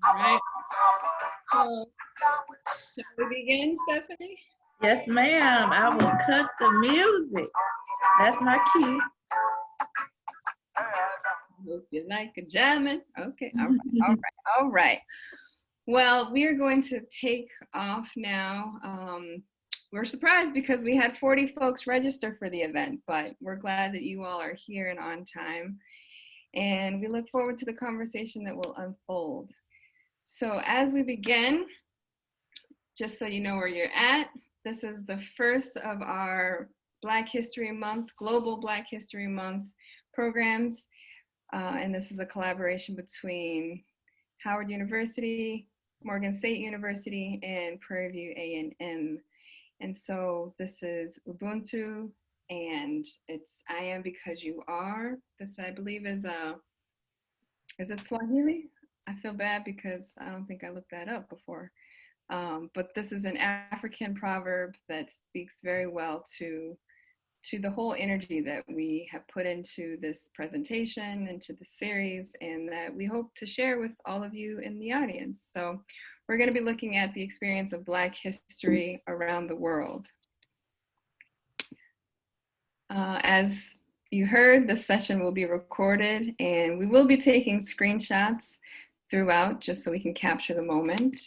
All right. So, shall we begin, Stephanie? Yes, ma'am. I will cut the music. That's my key. Hope you like a jamming. Okay. All right. All right. Well, we are going to take off now. We're surprised because we had 40 folks register for the event, but we're glad that you all are here and on time. And we look forward to the conversation that will unfold. So as we begin, just so you know where you're at, this is the first of our Black History Month, Global Black History Month programs. And this is a collaboration between Howard University, Morgan State University, and Prairie View A&M. And so this is Ubuntu, and it's I am because you are. This, I believe, is it Swahili? I feel bad because I don't think I looked that up before. But this is an African proverb that speaks very well to the whole energy that we have put into this presentation, into the series, and that we hope to share with all of you in the audience. So we're going to be looking at the experience of Black history around the world. As you heard, this session will be recorded, and we will be taking screenshots throughout just so we can capture the moment.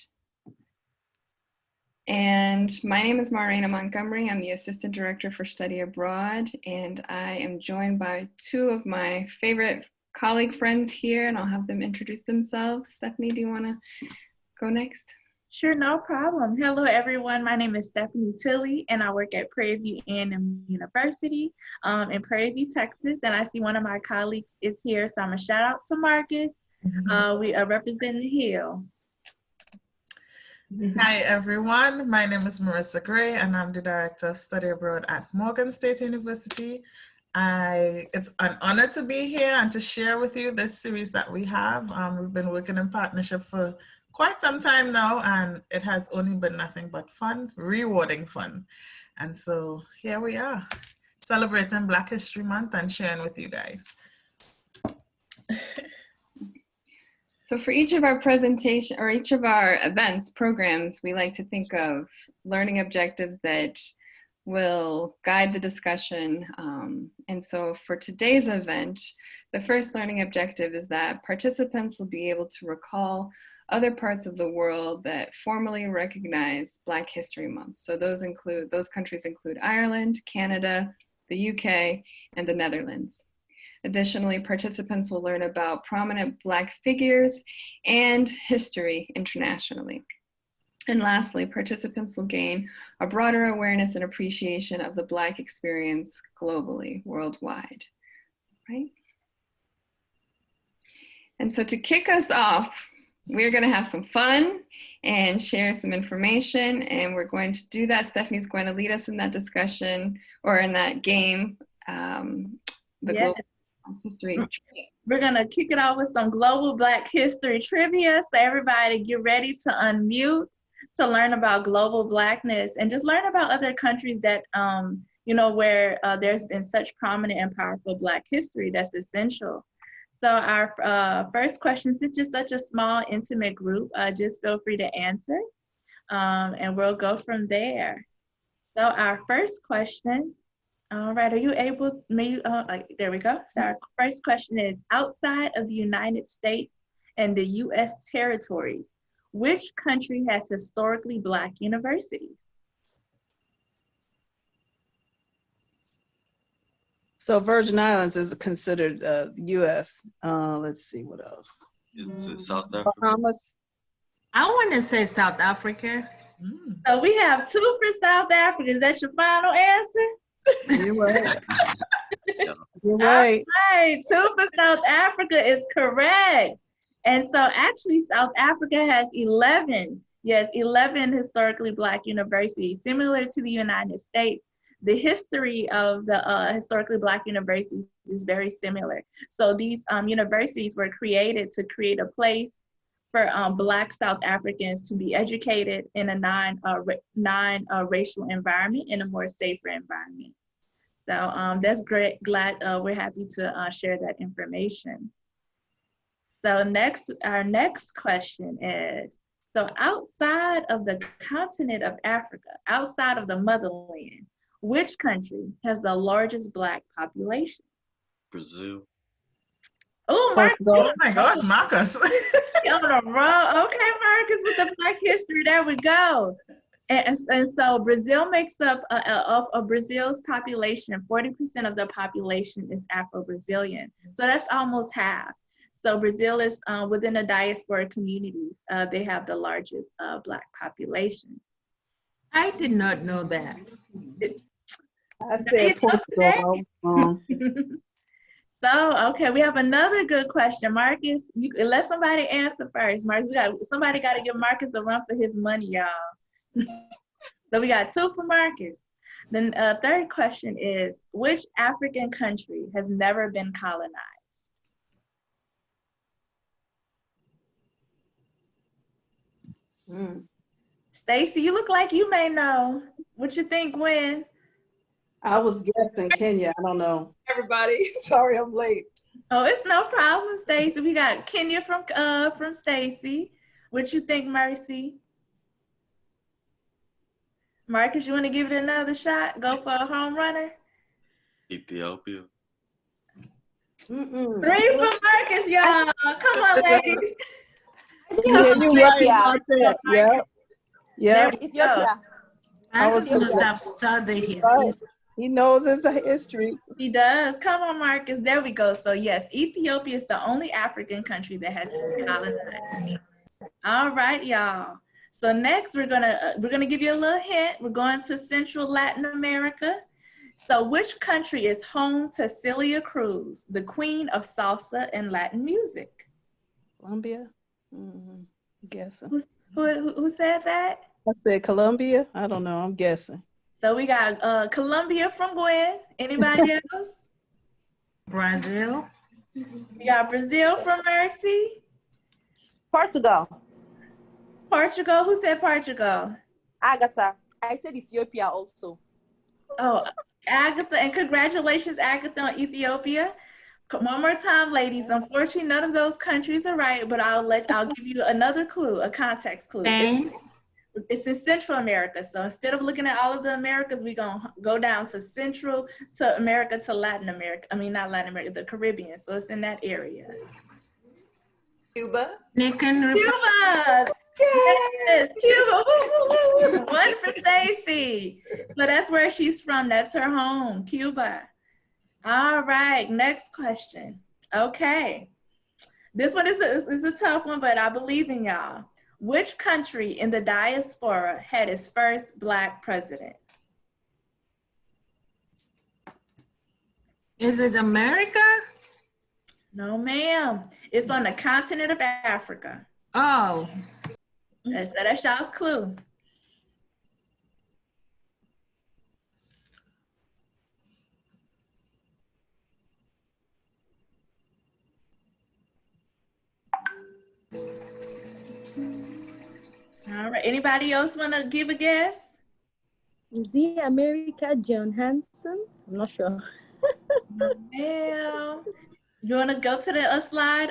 And my name is Marina Montgomery. I'm the Assistant Director for Study Abroad, and I am joined by two of my favorite colleague friends here, and I'll have them introduce themselves. Stephanie, do you want to go next? Sure, no problem. Hello, everyone. My name is Stephanie Tilley, and I work at Prairie View A&M University in Prairie View, Texas. And I see one of my colleagues is here, so I'm going to shout out to Marcus. We are representing Hill. Hi, everyone. My name is Marissa Gray, and I'm the Director of Study Abroad at Morgan State University. It's an honor to be here and to share with you this series that we have. We've been working in partnership for quite some time now, and it has only been nothing but fun, rewarding fun. And so here we are, celebrating Black History Month and sharing with you guys. So for each of our presentation or each of our events, programs, we like to think of learning objectives that will guide the discussion. And so for today's event, the first learning objective is that participants will be able to recall other parts of the world that formally recognize Black History Month. So those countries include Ireland, Canada, the UK, and the Netherlands. Additionally, participants will learn about prominent Black figures and history internationally. And lastly, participants will gain a broader awareness and appreciation of the Black experience globally, worldwide, right? And so to kick us off, we're going to have some fun and share some information, and we're going to do that. Stephanie's going to lead us in that discussion, or in that game, Global History Trivia. We're going to kick it off with some global Black history trivia. So everybody get ready to unmute to learn about global Blackness and just learn about other countries that, where there's been such prominent and powerful Black history that's essential. So our first question, since it's such a small, intimate group, just feel free to answer, and we'll go from there. So our first question, all right, are you able, there we go. So our first question is, outside of the United States and the US territories, which country has historically Black universities? So Virgin Islands is considered U.S. Let's see, what else? Is it South Africa? Bahamas. I want to say South Africa. So we have two for South Africa. Is that your final answer? You're right. You're right. All right, two for South Africa is correct. And so actually South Africa has 11 historically Black universities, similar to the United States. The history of the historically Black universities is very similar. So these universities were created to create a place for Black South Africans to be educated in a non-racial environment, in a more safer environment. So that's great. Glad we're happy to share that information. So our next question is, so outside of the continent of Africa, outside of the motherland, which country has the largest Black population? Brazil. Oh, Marcus, Oh my gosh, Marcus. you're on a roll. Okay, Marcus, with the Black history, there we go. And so Brazil makes up of Brazil's population, 40% of the population is Afro-Brazilian. So that's almost half. So Brazil is within the diaspora communities, they have the largest Black population. I did not know that. I said Portugal. So, okay, we have another good question. Marcus, let somebody answer first. Marcus, somebody got to give Marcus a run for his money, y'all. So we got 2 for Marcus. Then third question is, which African country has never been colonized? Stacy, you look like you may know. What you think, Gwen? I was guessing Kenya. I don't know. Everybody, sorry I'm late. Oh, it's no problem, Stacy. We got Kenya from Stacy. What you think, Mercy? Marcus, you want to give it another shot? Go for a home runner? Ethiopia. 3 for Marcus, y'all. Come on, ladies. Yeah, you're right about that. Yep. Yep. Ethiopia. Marcus must have studied his Right. history. He knows his history. He does. Come on, Marcus. There we go. So yes, Ethiopia is the only African country that has been colonized. All right, y'all. So next, we're gonna give you a little hint. We're going to Central Latin America. So which country is home to Celia Cruz, the queen of salsa and Latin music? Colombia? Guessing. Who said that? I said Colombia. I don't know. I'm guessing. So we got Colombia from Gwen. Anybody else? Brazil. We got Brazil from Mercy. Portugal. Portugal. Who said Portugal? Agatha. I said Ethiopia also. Oh, Agatha, and congratulations, Agatha, on Ethiopia. One more time, ladies. Unfortunately, none of those countries are right, but I'll give you another clue, a context clue. It's in Central America. So instead of looking at all of the Americas, we're gonna go down to Central, to America, to Latin America. I mean, not Latin America, the Caribbean. So it's in that area. Cuba. Cuba. Yes, Cuba. Woo, woo, woo. 1 for Stacy. So that's where she's from. That's her home, Cuba. All right, next question. Okay. This one is a tough one, but I believe in y'all. Which country in the diaspora had its first Black president? Is it America? No, ma'am. It's on the continent of Africa. Oh. That's y'all's clue. All right. Anybody else want to give a guess? Is he America John Hanson? I'm not sure. Ma'am. You want to go to the slide,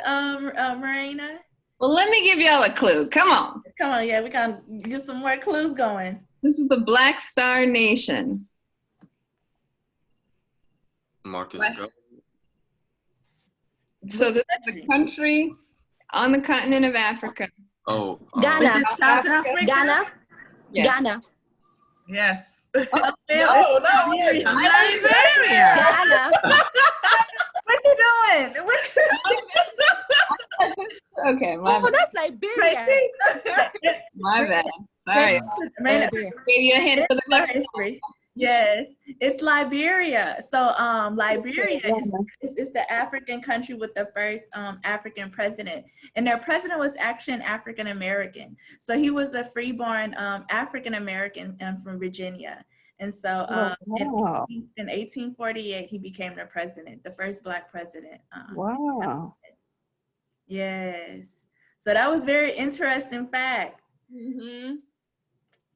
Marina? Well, let me give y'all a clue. Come on. Come on, yeah, we can get some more clues going. This is the Black Star Nation. Marcus What? Garvey. So this is a country on the continent of Africa. Oh. Ghana. Is it South Africa? Ghana. Yes. Ghana. Yes. Oh, No, wait. Liberia. Ghana. What you doing? Okay, my Oh, bad. that's Liberia. My bad. Sorry. Liberia. Gave you a hint for the next one. Yes, it's Liberia. So Liberia is the African country with the first African president. And their president was actually an African American. So he was a freeborn African American from Virginia. And so in 1848, he became the president, the first Black president. Wow. Yes. So that was very interesting fact. Mm-hmm.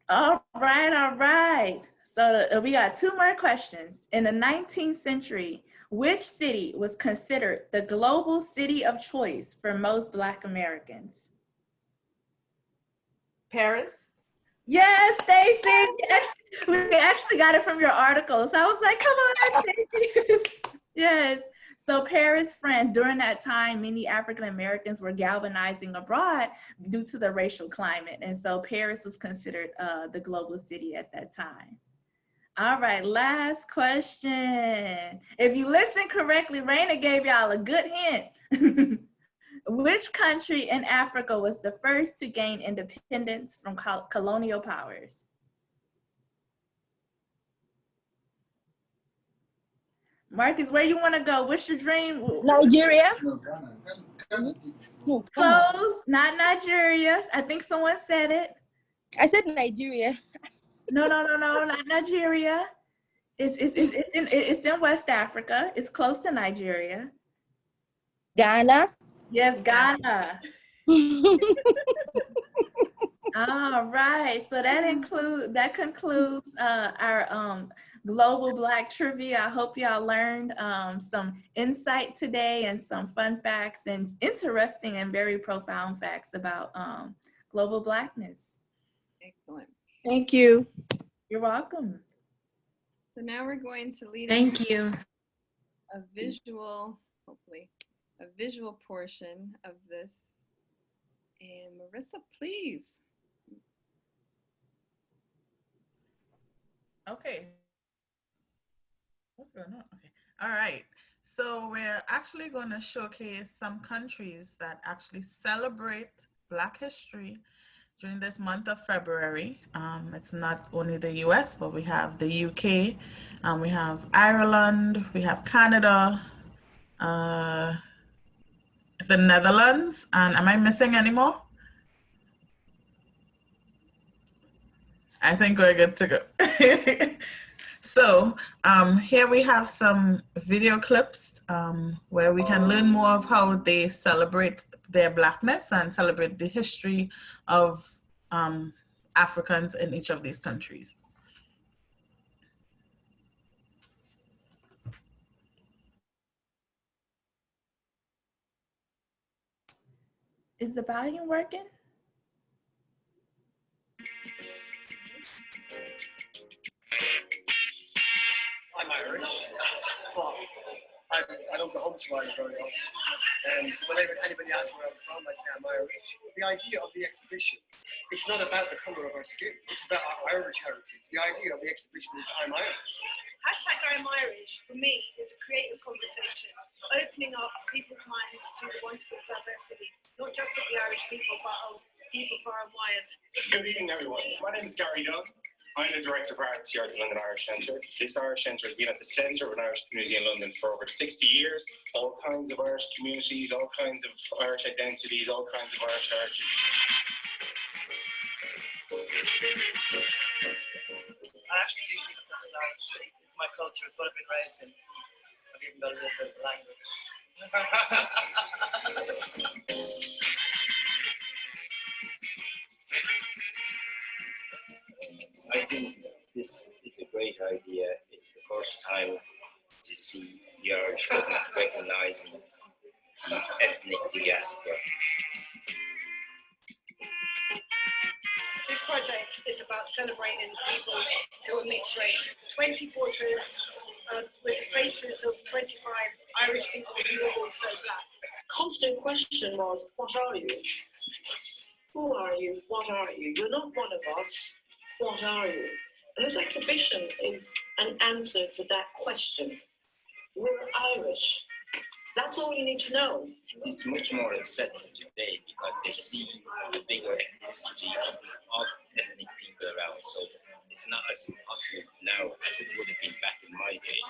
All right, all right. So we got 2 more questions. In the 19th century, Which city was considered the global city of choice for most Black Americans? Paris. Yes, Stacey. We actually got it from your article. So I was like, come on, Stacey. Yes. So Paris, France, during that time, many African Americans were galvanizing abroad due to the racial climate. And so Paris was considered the global city at that time. All right, last question. If you listen correctly, Raina gave y'all a good hint. Which country in Africa was the first to gain independence from colonial powers? Marcus, where you want to go? What's your dream? Nigeria. Close, not Nigeria. I think someone said it. I said Nigeria. No, not Nigeria. It's in West Africa. It's close to Nigeria. Ghana. Yes, Ghana. All right, so that concludes our global Black trivia. I hope y'all learned some insight today and some fun facts and interesting and very profound facts about global Blackness. Excellent. Thank you. You're welcome. So now we're going to lead Thank you. a visual, hopefully, a visual portion of this. And Marissa, please. Okay. What's going on? Okay. All right. So we're actually going to showcase some countries that actually celebrate Black history during this month of February. It's not only the US, but we have the UK, we have Ireland, we have Canada, the Netherlands, and am I missing any more? I think we're good to go. So here we have some video clips where we can learn more of how they celebrate their Blackness and celebrate the history of Africans in each of these countries. Is the volume working? I'm Irish, but I don't go home to Ireland very often. Whenever anybody asks where I'm from, I say I'm Irish. The idea of the exhibition, it's not about the colour of our skin, it's about our Irish heritage. The idea of the exhibition is I'm Irish. Hashtag I'm Irish, for me, is a creative conversation, opening up people's minds to the wonderful diversity, not just of the Irish people, but of people far and wide. Good evening, everyone. My name is Gary Young. I'm the Director of Arts here at the London Irish Centre. This Irish Centre has been at the centre of an Irish community in London for over 60 years. All kinds of Irish communities, all kinds of Irish identities, all kinds of Irish heritage. I actually do see myself as Irish. It's my culture, it's what I've been raised in. I've even got a little bit of language. I think this is a great idea. It's the first time to see the Irish recognizing the ethnic diaspora. This project is about celebrating people who are mixed race. 20 portraits with the faces of 25 Irish people who are also Black. Constant question was, what are you? Who are you? What are you? You're not one of us. What are you? And this exhibition is an answer to that question. We're Irish. That's all you need to know. It's much more accepted today because they see the bigger ethnicity of ethnic people around. So it's not as impossible now as it would have been back in my day.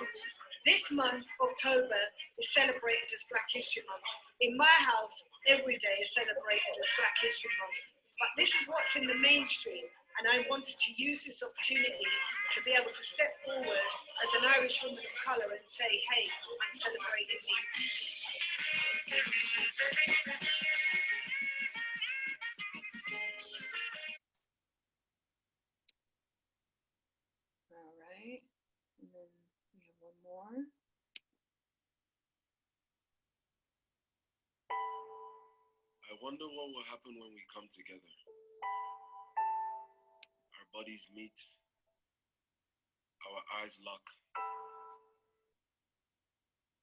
This month, October, is celebrated as Black History Month. In my house, every day is celebrated as Black History Month. But this is what's in the mainstream. And I wanted to use this opportunity to be able to step forward as an Irish woman of colour and say, hey, I'm celebrating me. All right. And then we have one more. wonder what will happen when we come together. Our bodies meet, our eyes lock.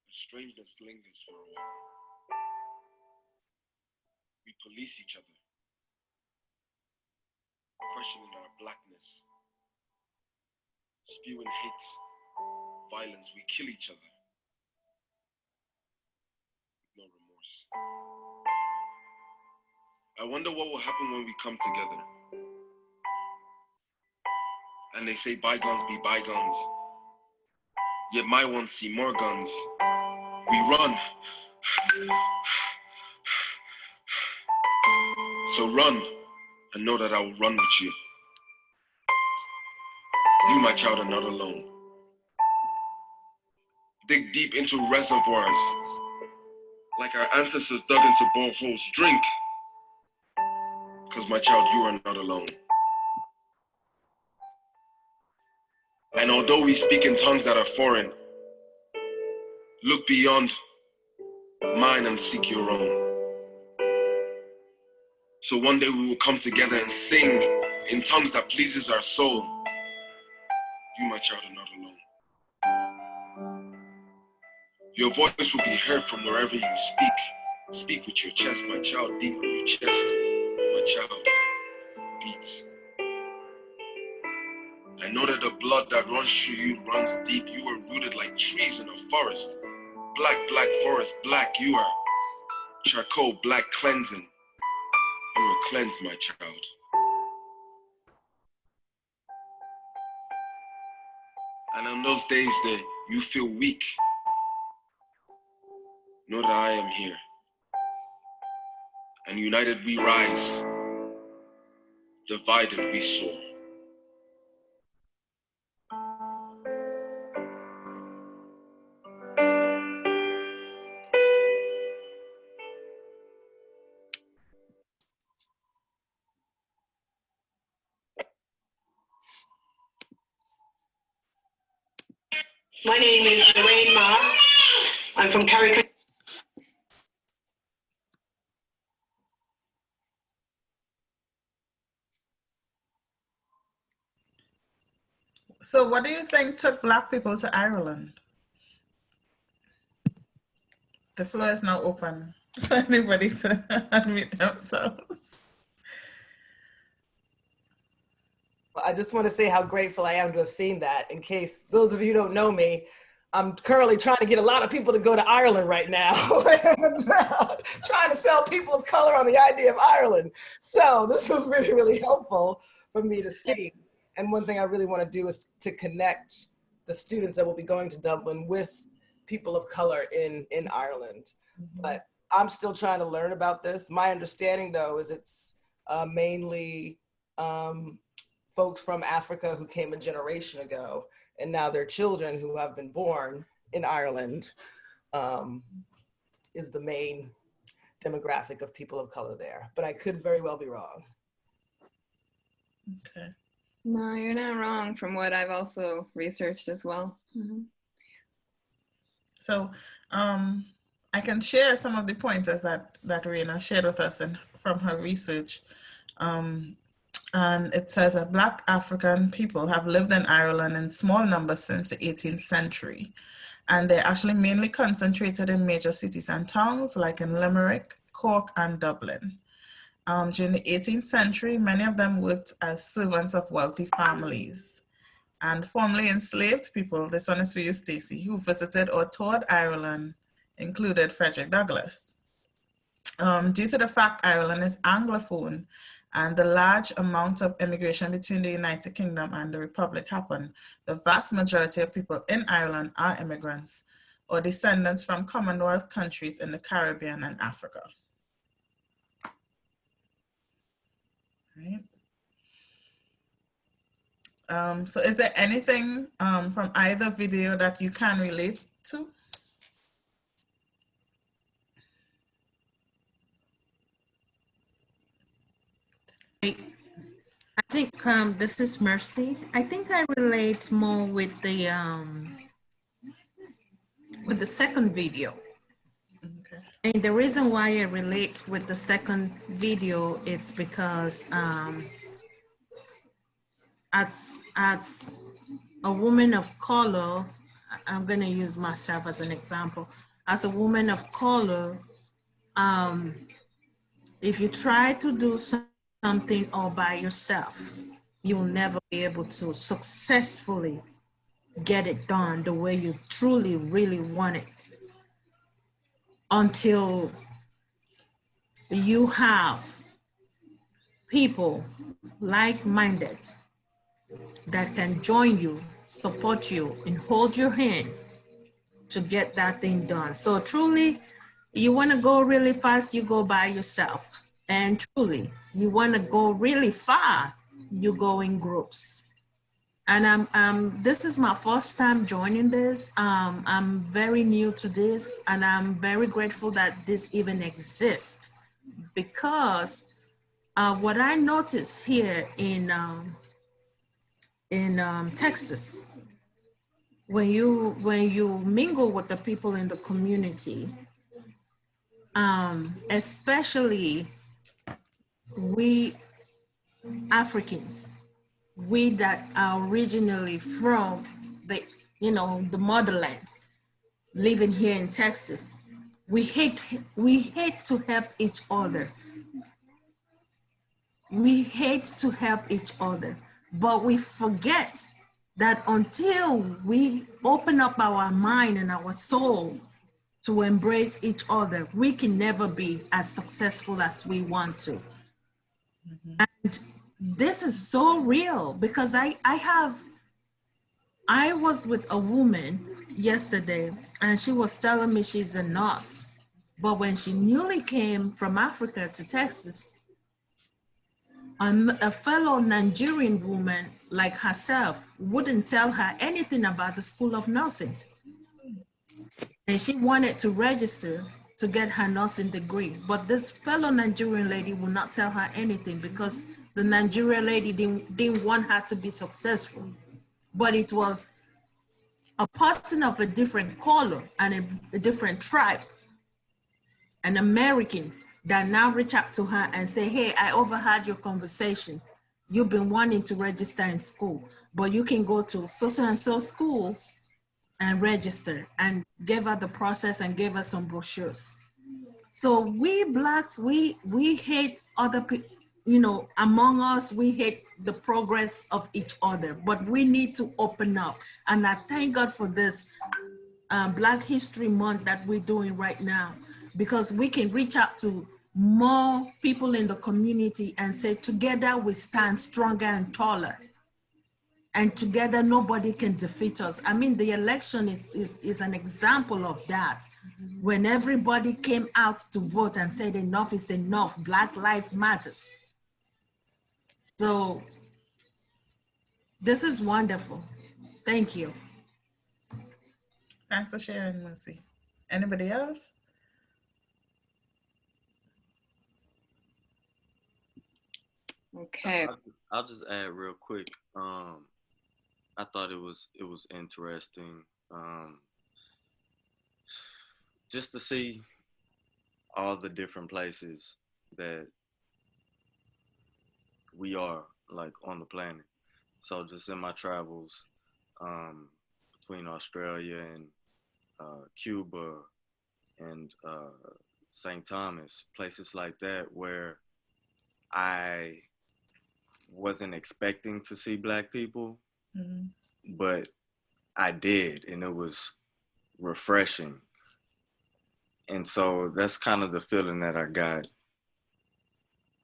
The strangeness lingers for a while. We police each other, questioning our blackness, spewing hate, violence. We kill each other with no remorse. I wonder what will happen when we come together. And they say bygones be bygones, yet my ones see more guns. We run. So run, and know that I will run with you. You, my child, are not alone. Dig deep into reservoirs, like our ancestors dug into boreholes. Drink, because my child, you are not alone. And although we speak in tongues that are foreign, look beyond mine and seek your own. So one day we will come together and sing in tongues that pleases our soul. You, my child, are not alone. Your voice will be heard from wherever you speak. Speak with your chest, my child. Beat on your chest, my child. Beat. I know that the blood that runs through you runs deep. You are rooted like trees in a forest. Black, black forest, black. You are charcoal, black cleansing. You are cleansed, my child. And on those days that you feel weak, know that I am here. And united we rise, divided we soar. My name is Lorraine Ma. I'm from Carrick. So what do you think took Black people to Ireland? The floor is now open for anybody to unmute themselves. I just want to say how grateful I am to have seen that. In case those of you who don't know me, I'm currently trying to get a lot of people to go to Ireland right now. Trying to sell people of color on the idea of Ireland. So this was really, really helpful for me to see. And one thing I really want to do is to connect the students that will be going to Dublin with people of color in Ireland. But I'm still trying to learn about this. My understanding though is it's mainly folks from Africa who came a generation ago, and now their children who have been born in Ireland is the main demographic of people of color there. But I could very well be wrong. Okay. No, you're not wrong from what I've also researched as well. Mm-hmm. So I can share some of the pointers that Reina shared with us from her research. And it says that Black African people have lived in Ireland in small numbers since the 18th century. And they're actually mainly concentrated in major cities and towns like in Limerick, Cork, and Dublin. During the 18th century, many of them worked as servants of wealthy families. And formerly enslaved people, this one is for you, Stacey, who visited or toured Ireland, included Frederick Douglass. Due to the fact Ireland is Anglophone and the large amount of immigration between the United Kingdom and the Republic happened, the vast majority of people in Ireland are immigrants or descendants from Commonwealth countries in the Caribbean and Africa. Right. So is there anything from either video that you can relate to? I think this is Mercy. I think I relate more with the second video. Okay. And the reason why I relate with the second video is because as a woman of color, I'm gonna use myself as an example. As a woman of color, if you try to do something all by yourself, you will never be able to successfully get it done the way you truly, really want it, until you have people like-minded that can join you, support you, and hold your hand to get that thing done. So truly, you want to go really fast, you go by yourself. And truly, you want to go really far, you go in groups. And this is my first time joining this. I'm very new to this, and I'm very grateful that this even exists, because what I noticed here in Texas, when you mingle with the people in the community, especially we Africans, we that are originally from the motherland, living here in Texas, we hate to help each other. We hate to help each other, but we forget that until we open up our mind and our soul to embrace each other, we can never be as successful as we want to. And this is so real, because I was with a woman yesterday, and she was telling me she's a nurse, but when she newly came from Africa to Texas, a fellow Nigerian woman like herself wouldn't tell her anything about the School of Nursing. And she wanted to register to get her nursing degree, but this fellow Nigerian lady would not tell her anything, because the Nigerian lady didn't want her to be successful. But it was a person of a different color and a different tribe, an American, that now reach out to her and say, hey, I overheard your conversation. You've been wanting to register in school, but you can go to so-and-so schools and register, and gave her the process and gave her some brochures. So we Blacks, we hate other people, among us, we hate the progress of each other, but we need to open up. And I thank God for this Black History Month that we're doing right now, because we can reach out to more people in the community and say, together we stand stronger and taller. And together nobody can defeat us. I mean, the election is an example of that. When everybody came out to vote and said enough is enough, Black Lives Matters. So this is wonderful. Thank you. Thanks for sharing, Mercy. Anybody else? Okay. I'll just add real quick. I thought it was interesting, just to see all the different places that we are, like, on the planet. So just in my travels between Australia and Cuba and St. Thomas, places like that, where I wasn't expecting to see Black people, but I did, and it was refreshing. And so that's kind of the feeling that I got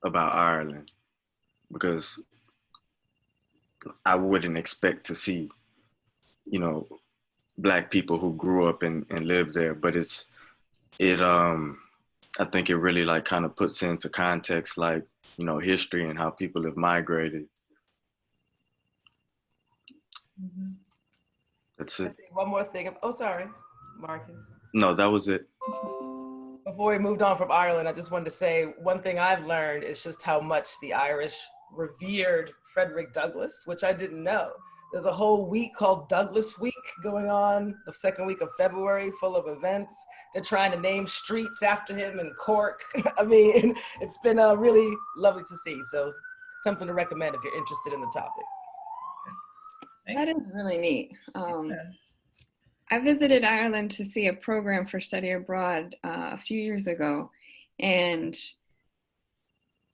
about Ireland, because I wouldn't expect to see, Black people who grew up and lived there, but I think it really, like, kind of puts into context, like, history and how people have migrated. That's it. One more thing. Oh, sorry, Marcus. No, that was it. Before we moved on from Ireland, I just wanted to say one thing I've learned is just how much the Irish revered Frederick Douglass, which I didn't know. There's a whole week called Douglas Week going on, the second week of February, full of events. They're trying to name streets after him in Cork. I mean, it's been really lovely to see. So something to recommend if you're interested in the topic. That is really neat. I visited Ireland to see a program for study abroad a few years ago, and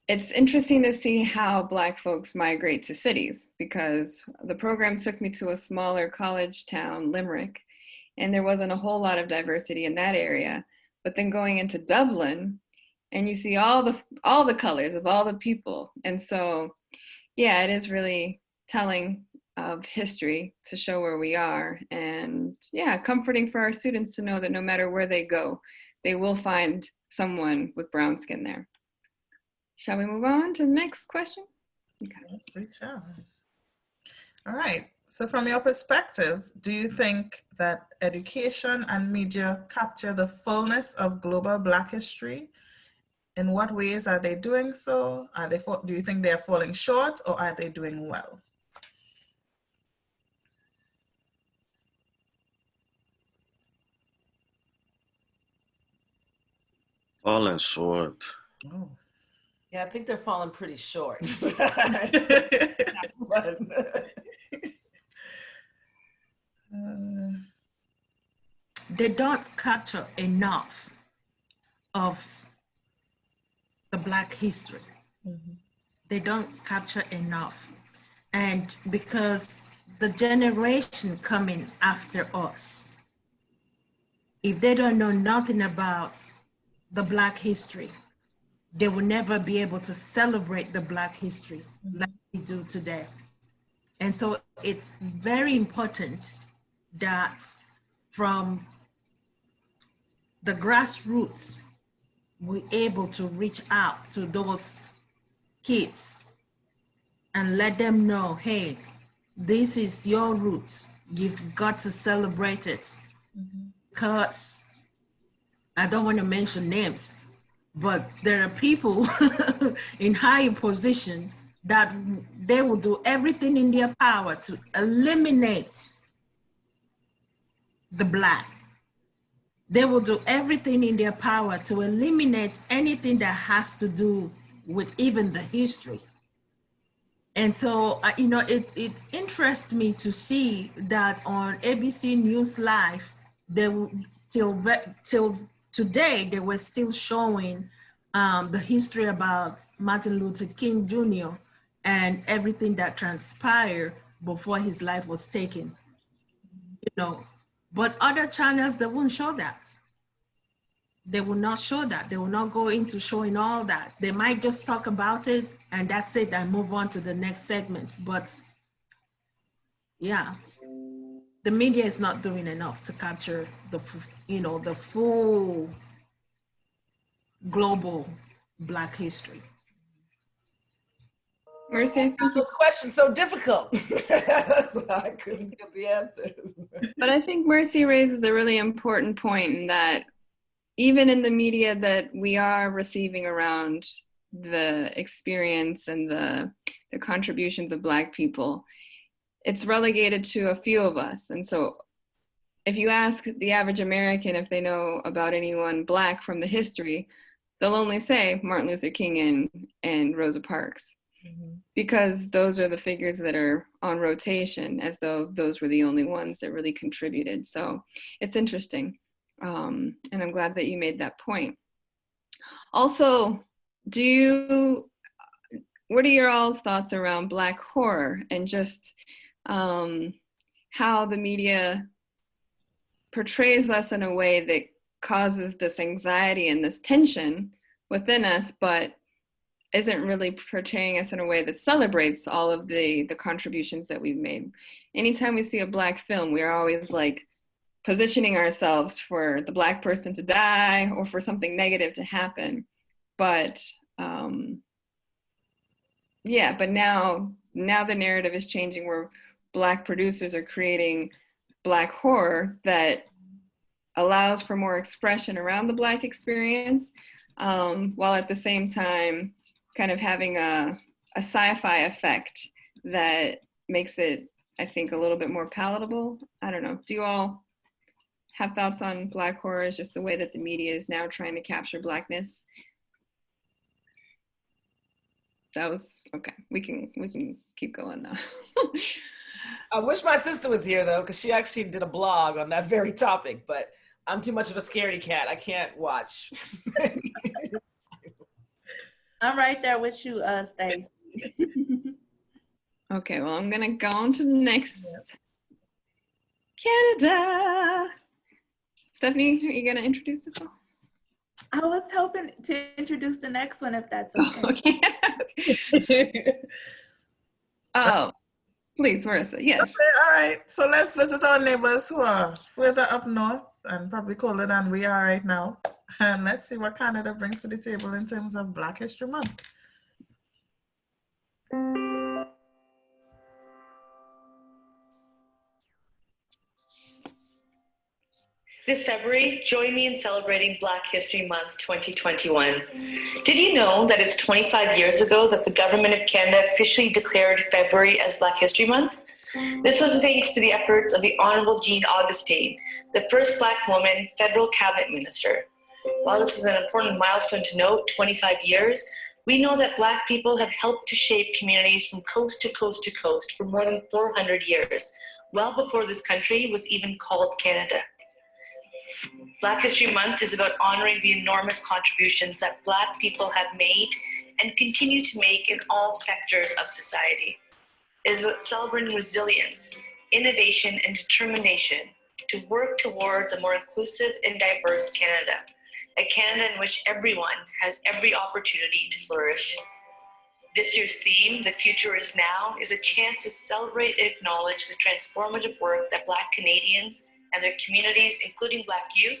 it's interesting to see how Black folks migrate to cities, because the program took me to a smaller college town, Limerick, and there wasn't a whole lot of diversity in that area. But then going into Dublin, and you see all the colors of all the people. And so, yeah, it is really telling of history to show where we are, and yeah, comforting for our students to know that no matter where they go, they will find someone with brown skin there. Shall we move on to the next question? Okay. Yes, we shall. All right. So from your perspective, do you think that education and media capture the fullness of global Black history? In what ways are they doing so? Do you think they're falling short, or are they doing well? Falling short. Oh. Yeah, I think they're falling pretty short. They don't capture enough of the Black history. Mm-hmm. They don't capture enough. And because the generation coming after us, if they don't know nothing about the Black history, they will never be able to celebrate the Black history like we do today. And so it's very important that from the grassroots, we're able to reach out to those kids and let them know, hey, this is your roots. You've got to celebrate it. Mm-hmm. Because I don't want to mention names, but there are people in high position that they will do everything in their power to eliminate the Black. They will do everything in their power to eliminate anything that has to do with even the history. And so, you know, it interests me to see that on ABC News Live, they till today, they were still showing the history about Martin Luther King Jr. and everything that transpired before his life was taken, you know. But other channels, they won't show that. They will not show that. They will not go into showing all that. They might just talk about it and that's it, and move on to the next segment. But yeah, the media is not doing enough to capture the, you know, the full global Black history. Mercy, I think those questions so difficult. So I couldn't get the answers. But I think Mercy raises a really important point in that even in the media that we are receiving around the experience and the contributions of Black people, it's relegated to a few of us. And so if you ask the average American if they know about anyone Black from the history, they'll only say Martin Luther King and Rosa Parks. Mm-hmm. Because those are the figures that are on rotation, as though those were the only ones that really contributed. So it's interesting. And I'm glad that you made that point. Also, what are your all's thoughts around Black horror and just how the media portrays us in a way that causes this anxiety and this tension within us, but isn't really portraying us in a way that celebrates all of the contributions that we've made. Anytime we see a Black film, we're always like positioning ourselves for the Black person to die or for something negative to happen. But yeah, but now the narrative is changing where Black producers are creating Black horror that allows for more expression around the Black experience, while at the same time kind of having a sci-fi effect that makes it I think, a little bit more palatable. I don't know. Do you all have thoughts on Black horror as just the way that the media is now trying to capture Blackness? That was okay. We can keep going now. I wish my sister was here though, because she actually did a blog on that very topic, but I'm too much of a scaredy cat. I can't watch. I'm right there with you, Stacey. Okay, well, I'm gonna go on to the next. Canada. Stephanie, are you gonna introduce this one? I was hoping to introduce the next one, if that's okay. Okay. Oh, please, Marissa. Yes. Okay, all right. So let's visit our neighbors who are further up north and probably colder than we are right now. And let's see what Canada brings to the table in terms of Black History Month. This February, join me in celebrating Black History Month 2021. Did you know that it's 25 years ago that the Government of Canada officially declared February as Black History Month? This was thanks to the efforts of the Honorable Jean Augustine, the first Black woman federal cabinet minister. While this is an important milestone to note, 25 years, we know that Black people have helped to shape communities from coast to coast to coast for more than 400 years, well before this country was even called Canada. Black History Month is about honoring the enormous contributions that Black people have made and continue to make in all sectors of society. It is about celebrating resilience, innovation, and determination to work towards a more inclusive and diverse Canada, a Canada in which everyone has every opportunity to flourish. This year's theme, The Future is Now, is a chance to celebrate and acknowledge the transformative work that Black Canadians and their communities, including Black youth,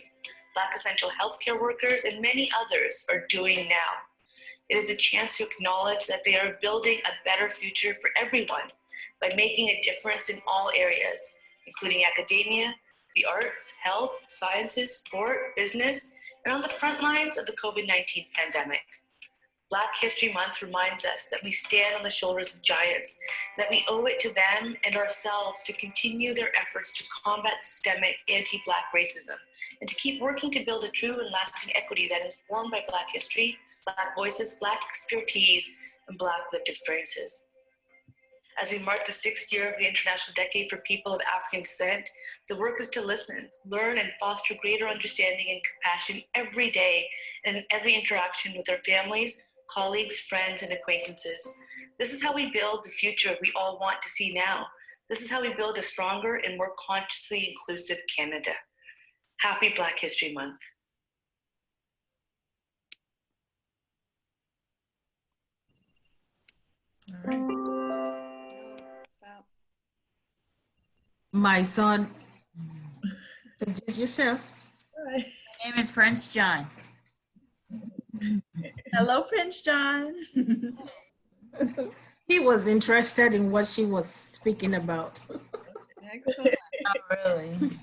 Black essential healthcare workers, and many others are doing now. It is a chance to acknowledge that they are building a better future for everyone by making a difference in all areas, including academia, the arts, health, sciences, sport, business, and on the front lines of the COVID-19 pandemic. Black History Month reminds us that we stand on the shoulders of giants, that we owe it to them and ourselves to continue their efforts to combat systemic anti-Black racism and to keep working to build a true and lasting equity that is formed by Black history, Black voices, Black expertise, and Black lived experiences. As we mark the 6th year of the International Decade for People of African Descent, the work is to listen, learn, and foster greater understanding and compassion every day and in every interaction with our families, colleagues, friends, and acquaintances. This is how we build the future we all want to see now. This is how we build a stronger and more consciously inclusive Canada. Happy Black History Month. All right. My son, introduce yourself. Hi. My name is Prince John. Hello, Prince John. He was interested in what she was speaking about. Excellent. Not really.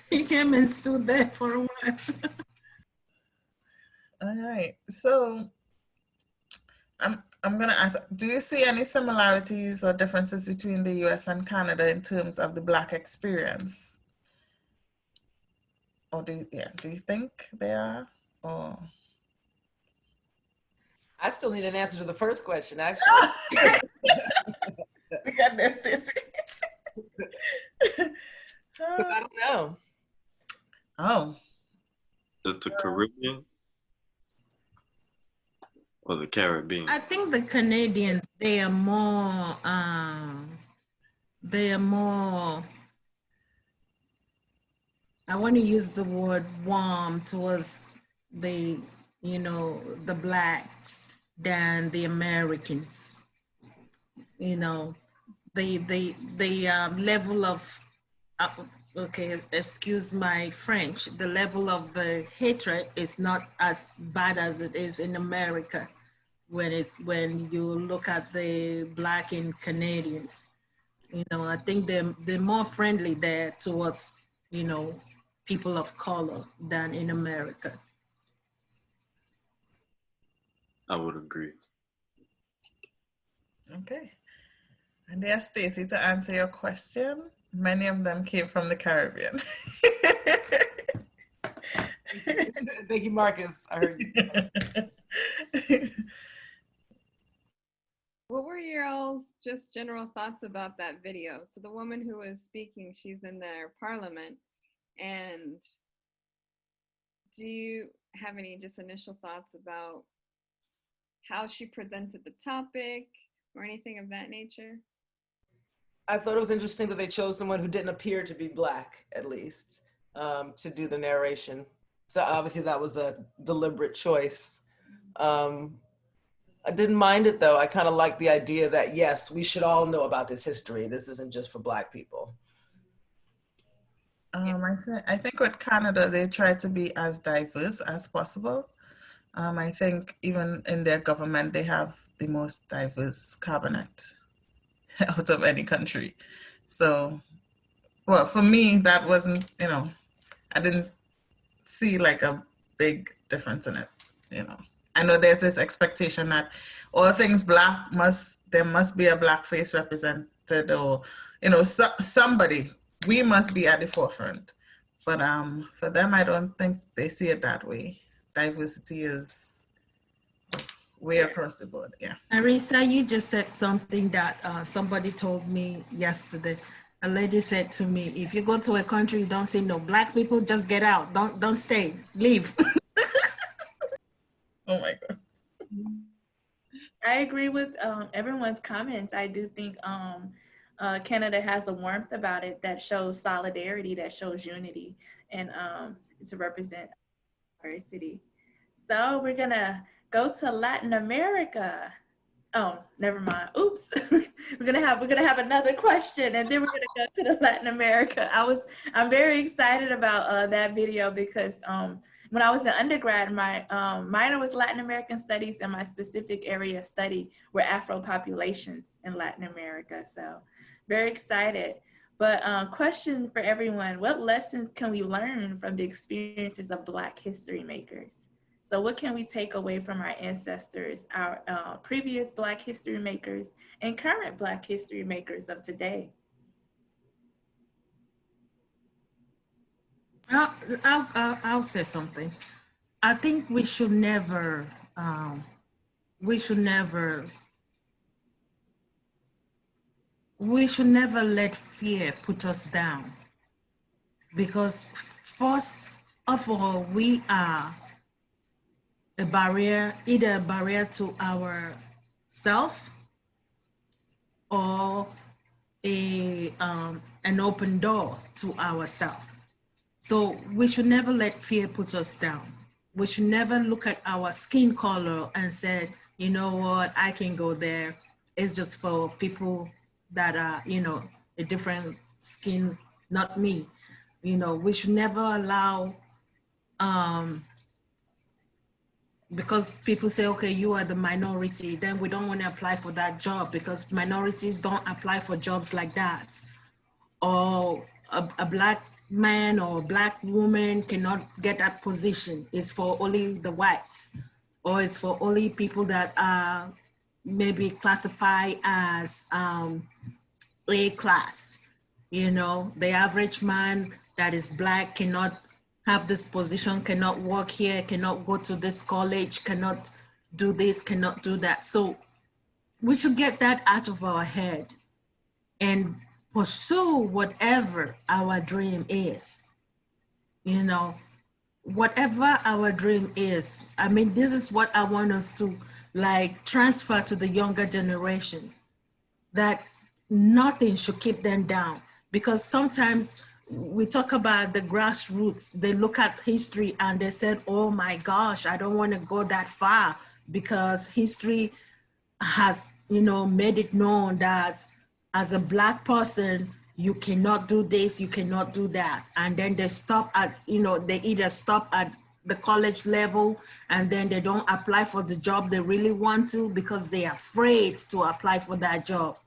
He came and stood there for a while. All right. So I'm gonna ask, do you see any similarities or differences between the US and Canada in terms of the Black experience? Or do you think they are? Or I still need an answer to the first question, actually. we got this. I don't know. Oh. The Caribbean or the Caribbean? I think the Canadians, they are more, I want to use the word warm towards the, the Blacks than the Americans. The level of, okay, excuse my French, the level of the hatred is not as bad as it is in America when you look at the Black and Canadians. I think they're more friendly there towards, people of color than in America. I would agree. Okay. And yes, Stacy, to answer your question, many of them came from the Caribbean. Thank you, Marcus. I heard you. What were your all's just general thoughts about that video? So the woman who was speaking, she's in their parliament. And do you have any just initial thoughts about how she presented the topic or anything of that nature? I thought it was interesting that they chose someone who didn't appear to be Black, at least, to do the narration. So obviously that was a deliberate choice. I didn't mind it though. I kind of like the idea that, yes, we should all know about this history. This isn't just for Black people. I think with Canada, they try to be as diverse as possible. I think even in their government, they have the most diverse cabinet out of any country. So, well, for me, that wasn't, I didn't see like a big difference in it, I know there's this expectation that all things Black there must be a Black face represented, or, somebody, we must be at the forefront. But for them, I don't think they see it that way. Diversity is way across the board, yeah. Arisa, you just said something that somebody told me yesterday. A lady said to me, if you go to a country, you don't see no Black people, just get out. Don't stay, leave. Oh my God. I agree with everyone's comments. I do think Canada has a warmth about it that shows solidarity, that shows unity, and to represent diversity. So we're gonna go to Latin America. Oh, never mind. Oops. we're gonna have another question, and then we're gonna go to the Latin America. I'm very excited about that video because when I was in undergrad, my minor was Latin American studies, and my specific area of study were Afro populations in Latin America. So very excited. But question for everyone, what lessons can we learn from the experiences of Black history makers? So what can we take away from our ancestors, our previous Black history makers, and current Black history makers of today? I'll say something. I think we should never let fear put us down, because first of all, we are a barrier, either a barrier to our self or an open door to ourself. So we should never let fear put us down. We should never look at our skin color and say, you know what, I can go there. It's just for people that are, a different skin, not me. We should never allow, because people say, okay, you are the minority, then we don't want to apply for that job because minorities don't apply for jobs like that. Or a Black man or a Black woman cannot get that position. It's for only the whites, or it's for only people that are maybe classified as A class. The average man that is Black cannot have this position, cannot work here, cannot go to this college, cannot do this, cannot do that. So we should get that out of our head and pursue whatever our dream is. Whatever our dream is. I mean, this is what I want us to transfer to the younger generation, that nothing should keep them down, because sometimes we talk about the grassroots. They look at history and they said, oh my gosh, I don't want to go that far because history has, made it known that as a Black person, you cannot do this, you cannot do that. And then they stop at, they either stop at the college level and then they don't apply for the job they really want to because they're afraid to apply for that job.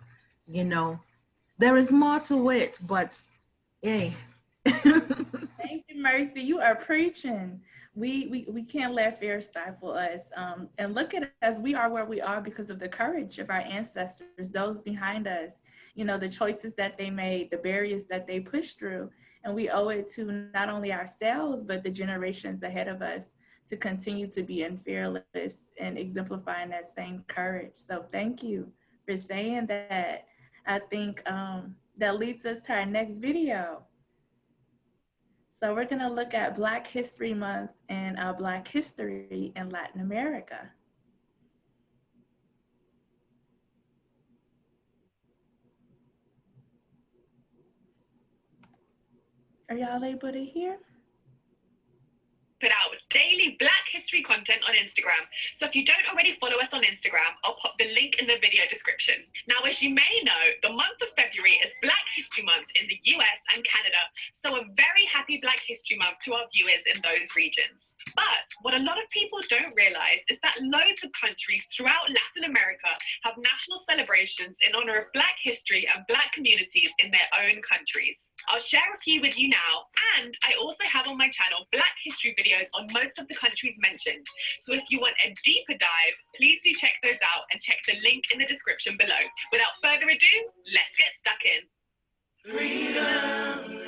There is more to it, but hey. Thank you, Mercy, you are preaching. We can't let fear stifle us. And look at us, we are where we are because of the courage of our ancestors, those behind us, you know, the choices that they made, the barriers that they pushed through. And we owe it to not only ourselves, but the generations ahead of us to continue to be fearless and exemplifying that same courage. So thank you for saying that. I think that leads us to our next video. So we're gonna look at Black History Month and Black history in Latin America. Are y'all able to hear? Put out daily Black history content on Instagram. So if you don't already follow us on Instagram, I'll pop the link in the video description. Now, as you may know, the month of February is Black History Month in the US and Canada. So a very happy Black History Month to our viewers in those regions. But what a lot of people don't realize is that loads of countries throughout Latin America have national celebrations in honor of Black history and Black communities in their own countries. I'll share a few with you now, and I also have on my channel Black history videos on most of the countries mentioned. So if you want a deeper dive, please do check those out and check the link in the description below. Without further ado, let's get stuck in. Freedom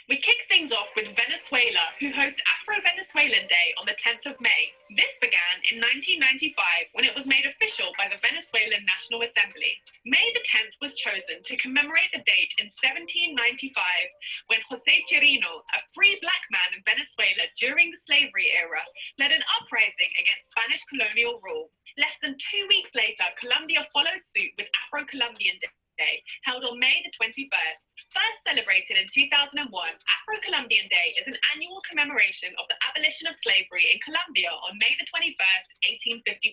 We kick things off with Venezuela, who host Afro-Venezuelan Day on the 10th of May. This began in 1995 when it was made official by the Venezuelan National Assembly. May the 10th was chosen to commemorate the date in 1795 when José Chirino, a free Black man in Venezuela during the slavery era, led an uprising against Spanish colonial rule. Less than 2 weeks later, Colombia followed suit with Afro-Colombian Day, held on May the 21st. First celebrated in 2001, Afro-Colombian Day is an annual commemoration of the abolition of slavery in Colombia on May the 21st, 1851.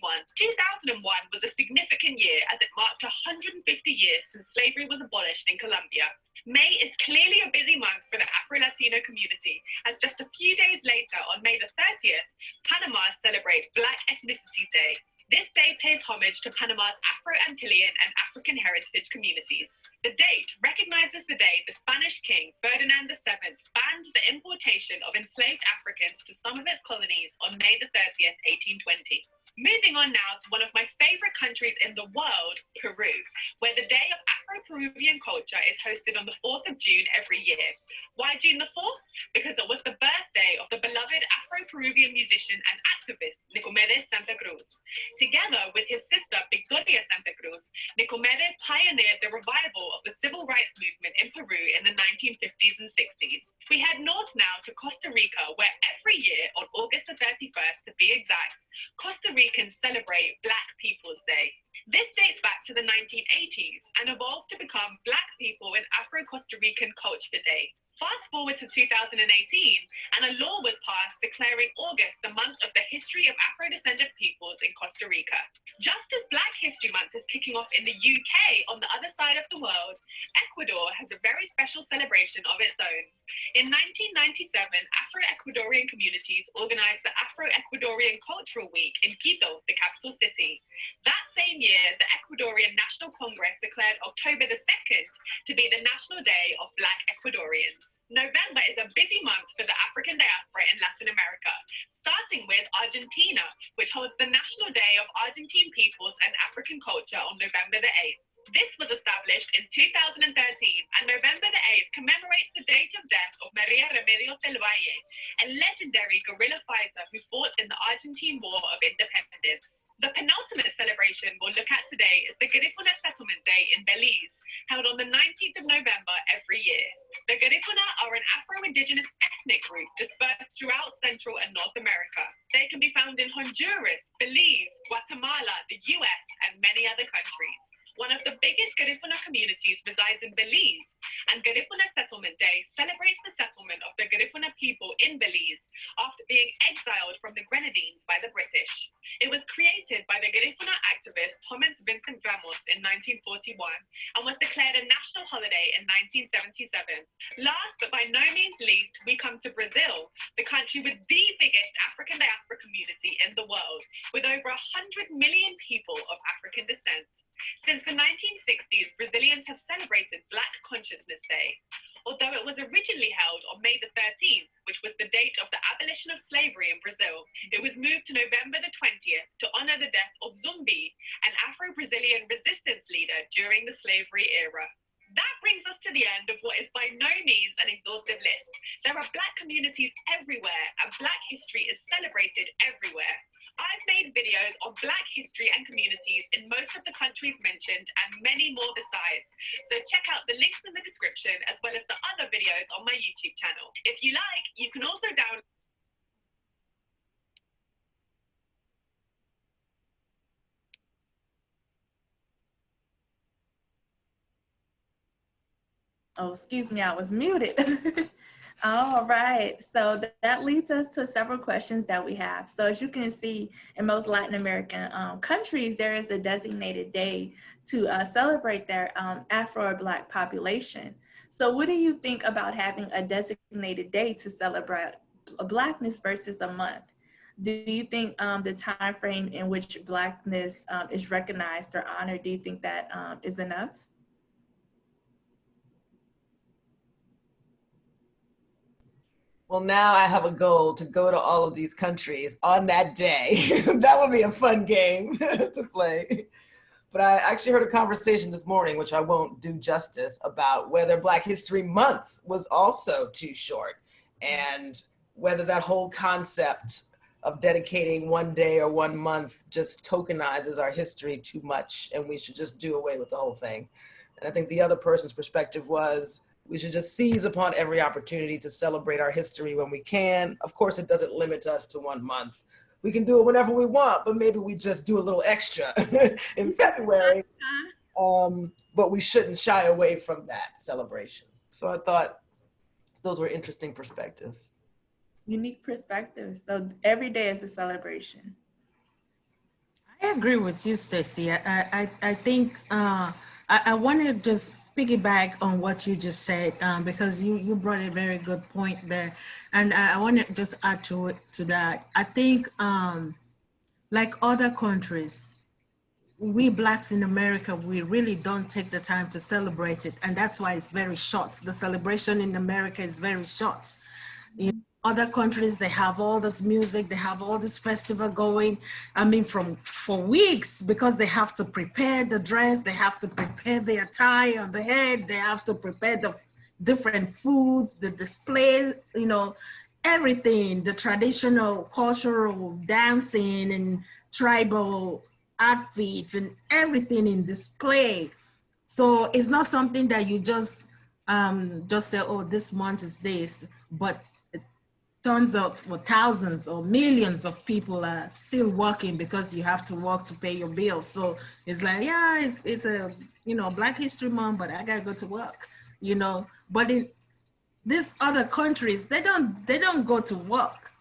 2001 was a significant year as it marked 150 years since slavery was abolished in Colombia. May is clearly a busy month for the Afro-Latino community, as just a few days later, on May the 30th, Panama celebrates Black Ethnicity Day. This day pays homage to Panama's Afro-Antillean and African heritage communities. The date recognizes the day the Spanish king, Ferdinand VII, banned the importation of enslaved Africans to some of its colonies on May the 30th, 1820. Moving on now to one of my favorite countries in the world, Peru, where the Day of Afro-Peruvian Culture is hosted on the 4th of June every year. Why June the 4th? Because it was the birthday of the beloved Afro-Peruvian musician and activist, Nicomedes Santa Cruz. Together with his sister, Victoria Santa Cruz, Nicomedes pioneered the revival of the civil rights movement in Peru in the 1950s and 60s. We head north now to Costa Rica, where every year, on August the 31st to be exact, Costa Ricans celebrate Black People's Day. This dates back to the 1980s and evolved to become Black People in Afro-Costa Rican Culture Day. Fast forward to 2018, and a law was passed declaring August the month of the history of Afro-descendant peoples in Costa Rica. Just as Black History Month is kicking off in the UK on the other side of the world, Ecuador has a very special celebration of its own. In 1997, Afro-Ecuadorian communities organized the Afro-Ecuadorian Cultural Week in Quito, the capital city. That same year, the Ecuadorian National Congress declared October the 2nd to be the National Day of Black Ecuadorians. November is a busy month for the African diaspora in Latin America, starting with Argentina, which holds the National Day of Argentine Peoples and African Culture on November the 8th. This was established in 2013, and November the 8th commemorates the date of death of Maria Remedios del Valle, a legendary guerrilla fighter who fought in the Argentine War of Independence. The penultimate celebration we'll look at today is the Garifuna Settlement Day in Belize, held on the 19th of November every year. The Garifuna are an Afro-Indigenous ethnic group dispersed throughout Central and North America. They can be found in Honduras, Belize, Guatemala, the US, and many other countries. One of the biggest Garifuna communities resides in Belize, and Garifuna Settlement Day celebrates the settlement of the Garifuna people in Belize after being exiled from the Grenadines by the British. It was created by the Garifuna activist Thomas Vincent Ramos in 1941 and was declared a national holiday in 1977. Last but by no means least, we come to Brazil, the country with the biggest African diaspora community in the world, with over 100 million people of African descent. Since the 1960s, Brazilians have celebrated Black Consciousness Day. Although it was originally held on May the 13th, which was the date of the abolition of slavery in Brazil, it was moved to November the 20th to honor the death of Zumbi, an Afro-Brazilian resistance leader during the slavery era. That brings us to the end of what is by no means an exhaustive list. There are Black communities everywhere, and Black history is celebrated everywhere. I've made videos on Black history and communities in most of the countries mentioned and many more besides. So check out the links in the description as well as the other videos on my YouTube channel. If you like, you can also download. Oh, excuse me, I was muted. All right, so that leads us to several questions that we have. So as you can see, in most Latin American countries, there is a designated day to celebrate their Afro or Black population. So what do you think about having a designated day to celebrate Blackness versus a month? Do you think the time frame in which Blackness is recognized or honored, do you think that is enough? Well, now I have a goal to go to all of these countries on that day. That would be a fun game to play. But I actually heard a conversation this morning, which I won't do justice, about whether Black History Month was also too short, and whether that whole concept of dedicating one day or 1 month just tokenizes our history too much, and we should just do away with the whole thing. And I think the other person's perspective was, we should just seize upon every opportunity to celebrate our history when we can. Of course, it doesn't limit us to 1 month. We can do it whenever we want, but maybe we just do a little extra in February. But we shouldn't shy away from that celebration. So I thought those were interesting perspectives. Unique perspectives. So every day is a celebration. I agree with you, Stacey. I think I want to just piggyback on what you just said, because you brought a very good point there, and I want to just add to that. I think like other countries, we Blacks in America, we really don't take the time to celebrate it, and that's why it's very short. The celebration in America is very short. In other countries, they have all this music, they have all this festival going, I mean, for weeks, because they have to prepare the dress, they have to prepare the tie on the head, they have to prepare the different food, the display, you know, everything, the traditional cultural dancing and tribal outfits and everything in display. So it's not something that you just say, oh, this month is this, but tons of, or thousands or millions of people are still working because you have to work to pay your bills. So it's like, yeah, it's a, you know, Black History Month, but I gotta go to work, you know. But in these other countries, they don't go to work.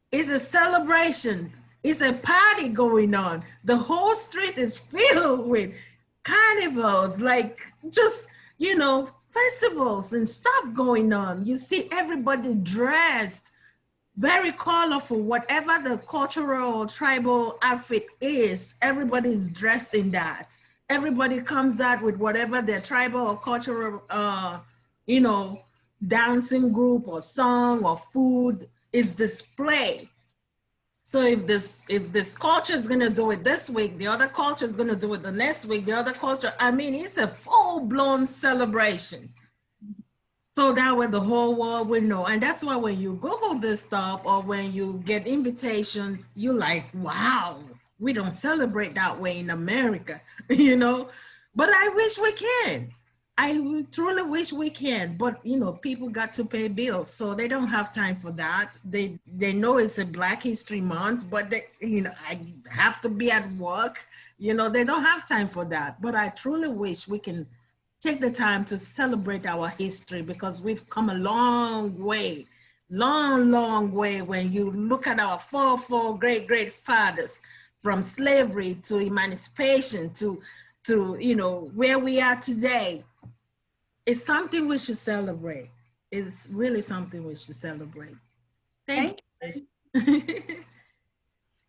It's a celebration. It's a party going on. The whole street is filled with carnivals, like just, you know, festivals and stuff going on. You see everybody dressed very colorful, whatever the cultural or tribal outfit is, everybody's dressed in that. Everybody comes out with whatever their tribal or cultural, you know, dancing group or song or food is displayed. So if this culture is gonna do it this week, the other culture is gonna do it the next week, the other culture, I mean, it's a full-blown celebration. So that way the whole world will know. And that's why when you Google this stuff or when you get invitation, you're like, wow, we don't celebrate that way in America, you know? But I wish we can. I truly wish we can, but you know, people got to pay bills, so they don't have time for that. They know it's a Black History Month, but they, you know, I have to be at work. You know, they don't have time for that. But I truly wish we can take the time to celebrate our history, because we've come a long way, long way. When you look at our four great fathers, from slavery to emancipation to you know where we are today. It's something we should celebrate. It's really something we should celebrate. Thank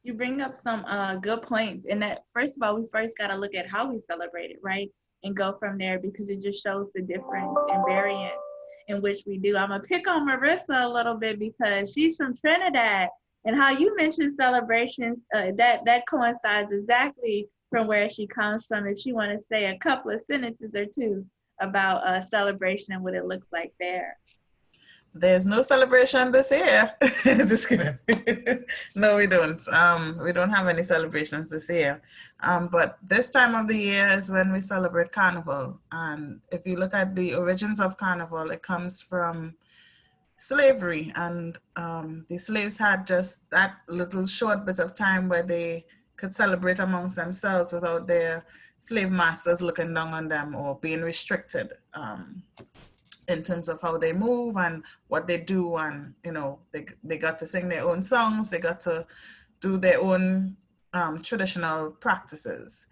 you. You bring up some good points. And that, first of all, we first got to look at how we celebrate it, right? And go from there, because it just shows the difference and variance in which we do. I'm going to pick on Marissa a little bit because she's from Trinidad. And how you mentioned celebrations, that coincides exactly from where she comes from. If she want to say a couple of sentences or two about celebration and what it looks like there. There's no celebration this year. Just kidding. No, we don't. We don't have any celebrations this year. But this time of the year is when we celebrate Carnival. And if you look at the origins of Carnival, it comes from slavery. And the slaves had just that little short bit of time where they could celebrate amongst themselves without their slave masters looking down on them or being restricted. In terms of how they move and what they do, and you know, they got to sing their own songs, they got to do their own traditional practices.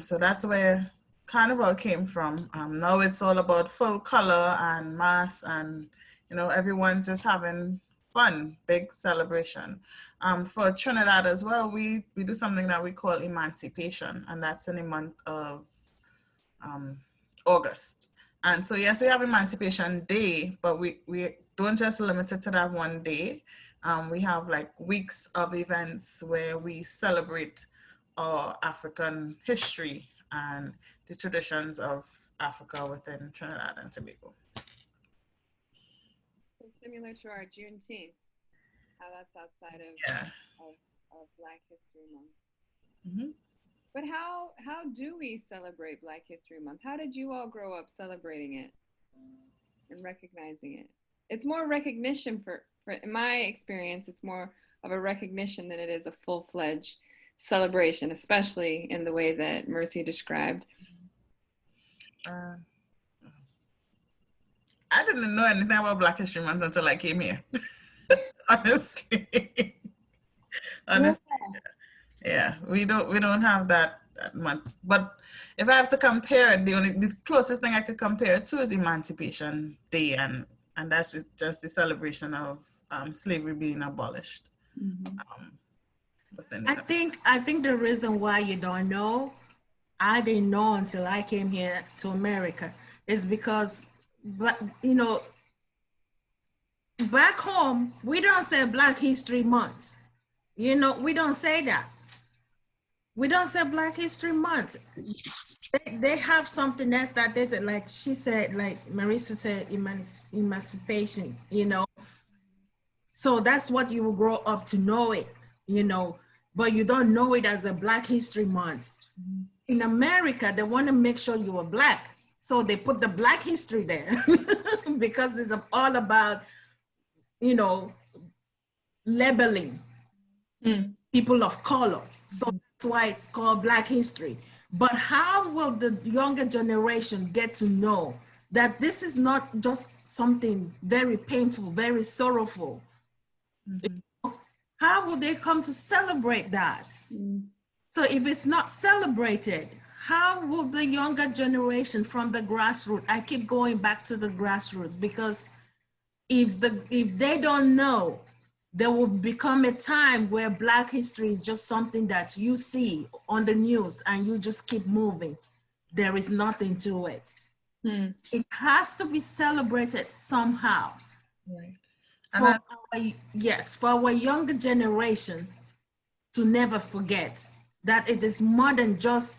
So that's where Carnival came from. Now it's all about full color and mass, and you know, everyone just having fun, big celebration. For Trinidad as well, we do something that we call emancipation, and that's in the month of August. And so, yes, we have Emancipation Day, but we don't just limit it to that one day. We have like weeks of events where we celebrate our African history and the traditions of Africa within Trinidad and Tobago. So similar to our Juneteenth, how that's outside of, of Black History Month. Mm-hmm. But how do we celebrate Black History Month? How did you all grow up celebrating it and recognizing it? It's more recognition for in my experience, it's more of a recognition than it is a full-fledged celebration, especially in the way that Mercy described. I didn't know anything about Black History Month until I came here. Honestly. Yeah, we don't have that month. But if I have to compare it, the closest thing I could compare it to is Emancipation Day, and that's just the celebration of slavery being abolished. Mm-hmm. I think the reason why you don't know, I didn't know until I came here to America, is because, but you know, back home we don't say Black History Month. You know, we don't say that. We don't say Black History Month. They have something else that they said, like she said, like Marissa said, emancipation, you know. So that's what you will grow up to know it, you know, but you don't know it as a Black History Month. In America, they want to make sure you are Black. So they put the Black history there because it's all about, you know, labeling people of color. So that's why it's called Black History. But how will the younger generation get to know that this is not just something very painful, very sorrowful? How will they come to celebrate that? So if it's not celebrated, how will the younger generation from the grassroots, I keep going back to the grassroots, because if they don't know, there will become a time where Black history is just something that you see on the news and you just keep moving. There is nothing to it. It has to be celebrated somehow. Right. For our younger generation to never forget that it is more than just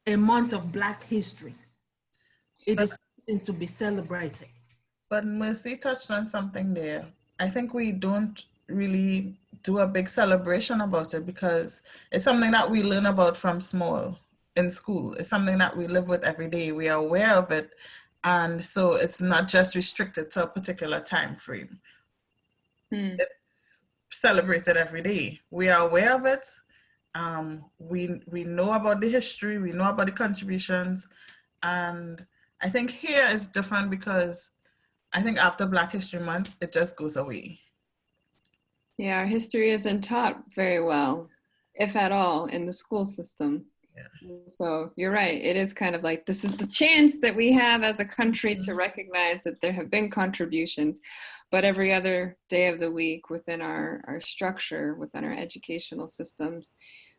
a month of Black history. It is something to be celebrated. But Mercy touched on something there. I think we don't really do a big celebration about it because it's something that we learn about from small in school. It's something that we live with every day. We are aware of it. And so it's not just restricted to a particular time frame. It's celebrated every day. We are aware of it. We know about the history. We know about the contributions. And I think here is different because I think after Black History Month, it just goes away. Yeah, our history isn't taught very well, if at all, in the school system. So you're right. It is kind of like, this is the chance that we have as a country to recognize that there have been contributions, but every other day of the week within our structure, within our educational systems,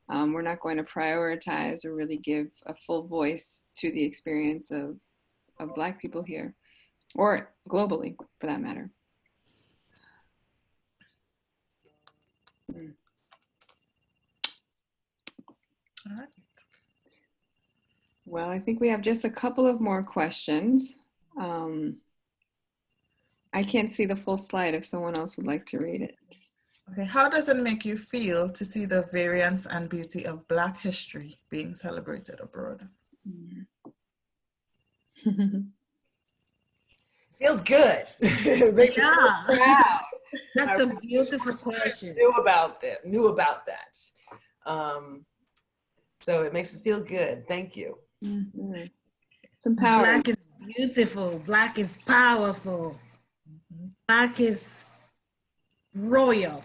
we're not going to prioritize or really give a full voice to the experience of Black people here, or globally for that matter. All right. Well, I think we have just a couple of more questions. I can't see the full slide if someone else would like to read it. Okay, how does it make you feel to see the variance and beauty of Black history being celebrated abroad? Feels good. Makes me feel proud. That's a beautiful question. Knew about that. So it makes me feel good. Thank you. It's empowering. Black is beautiful. Black is powerful. Black is royal.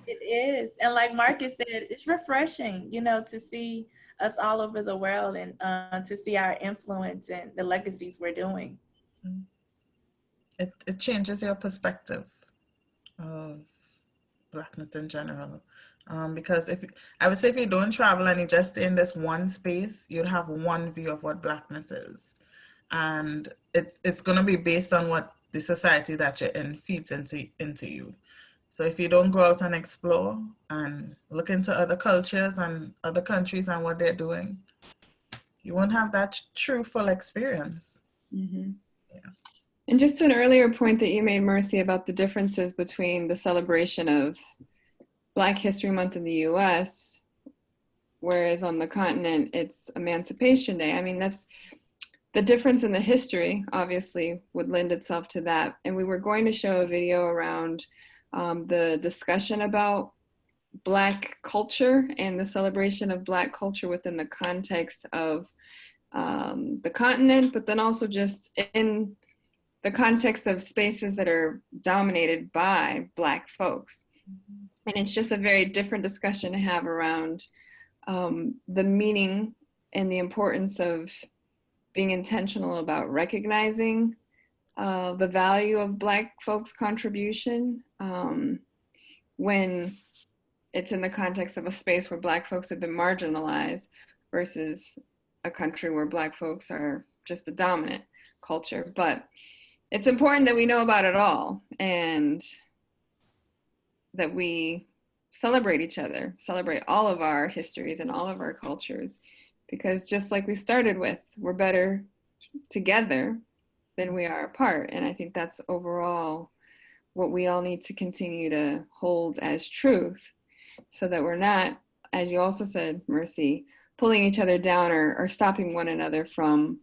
It is. And like Marcus said, it's refreshing, you know, to see us all over the world and to see our influence and the legacies we're doing. It changes your perspective of Blackness in general. Because I would say if you don't travel and you just stay in this one space, you'd have one view of what Blackness is. And it's going to be based on what the society that you're in feeds into you. So if you don't go out and explore and look into other cultures and other countries and what they're doing, you won't have that true full experience. Mm-hmm. Yeah. And just to an earlier point that you made, Mercy, about the differences between the celebration of Black History Month in the US, whereas on the continent, it's Emancipation Day. I mean, that's the difference in the history, obviously, would lend itself to that. And we were going to show a video around the discussion about Black culture and the celebration of Black culture within the context of the continent, but then also just in the context of spaces that are dominated by Black folks. And it's just a very different discussion to have around the meaning and the importance of being intentional about recognizing the value of Black folks' contribution when it's in the context of a space where Black folks have been marginalized versus a country where Black folks are just the dominant culture. But it's important that we know about it all and that we celebrate each other, celebrate all of our histories and all of our cultures, because just like we started with, we're better together than we are apart. And I think that's overall what we all need to continue to hold as truth, so that we're not, as you also said, Mercy, pulling each other down or stopping one another from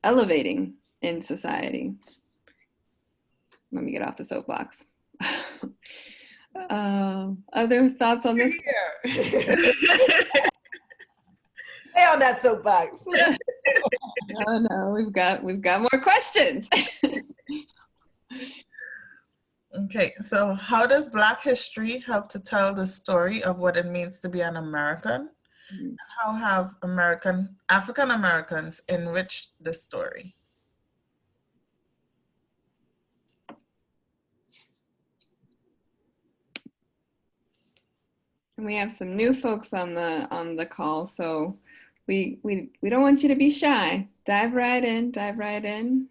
elevating in society. Let me get off the soapbox. Other thoughts on this? Stay on that soapbox. No, we've got more questions. Okay, so how does Black history help to tell the story of what it means to be an American? And how have African Americans enriched the story? And we have some new folks on the call, so we don't want you to be shy. Dive right in, dive right in.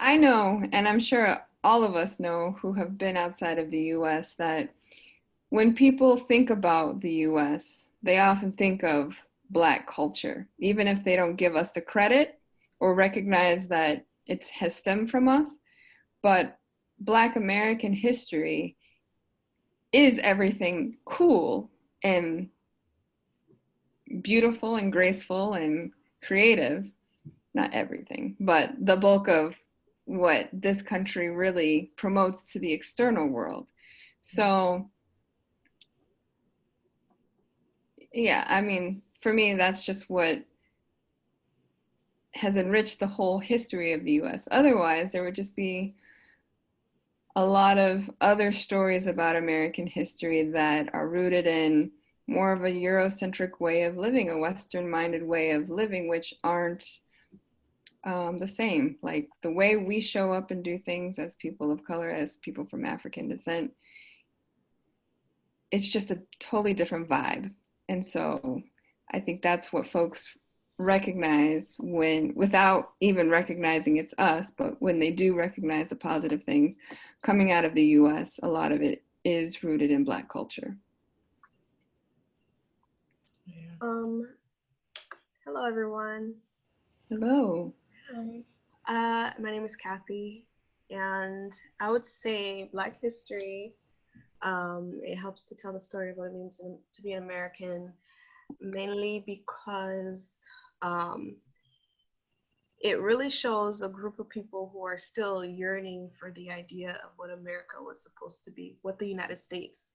I know, and I'm sure all of us know who have been outside of the US, that when people think about the US, they often think of Black culture, even if they don't give us the credit or recognize that it has stemmed from us. But Black American history is everything cool and beautiful and graceful and creative. Not everything, but the bulk of what this country really promotes to the external world. So yeah, I mean, for me, that's just what has enriched the whole history of the US. Otherwise, there would just be a lot of other stories about American history that are rooted in more of a Eurocentric way of living, a Western-minded way of living, which aren't the same. Like the way we show up and do things as people of color, as people from African descent, it's just a totally different vibe. And so I think that's what folks recognize when, without even recognizing it's us, but when they do recognize the positive things coming out of the US, a lot of it is rooted in Black culture. Hello everyone. Hello. My name is Kathy, and I would say Black history, it helps to tell the story of what it means to be an American, mainly because it really shows a group of people who are still yearning for the idea of what America was supposed to be, what the United States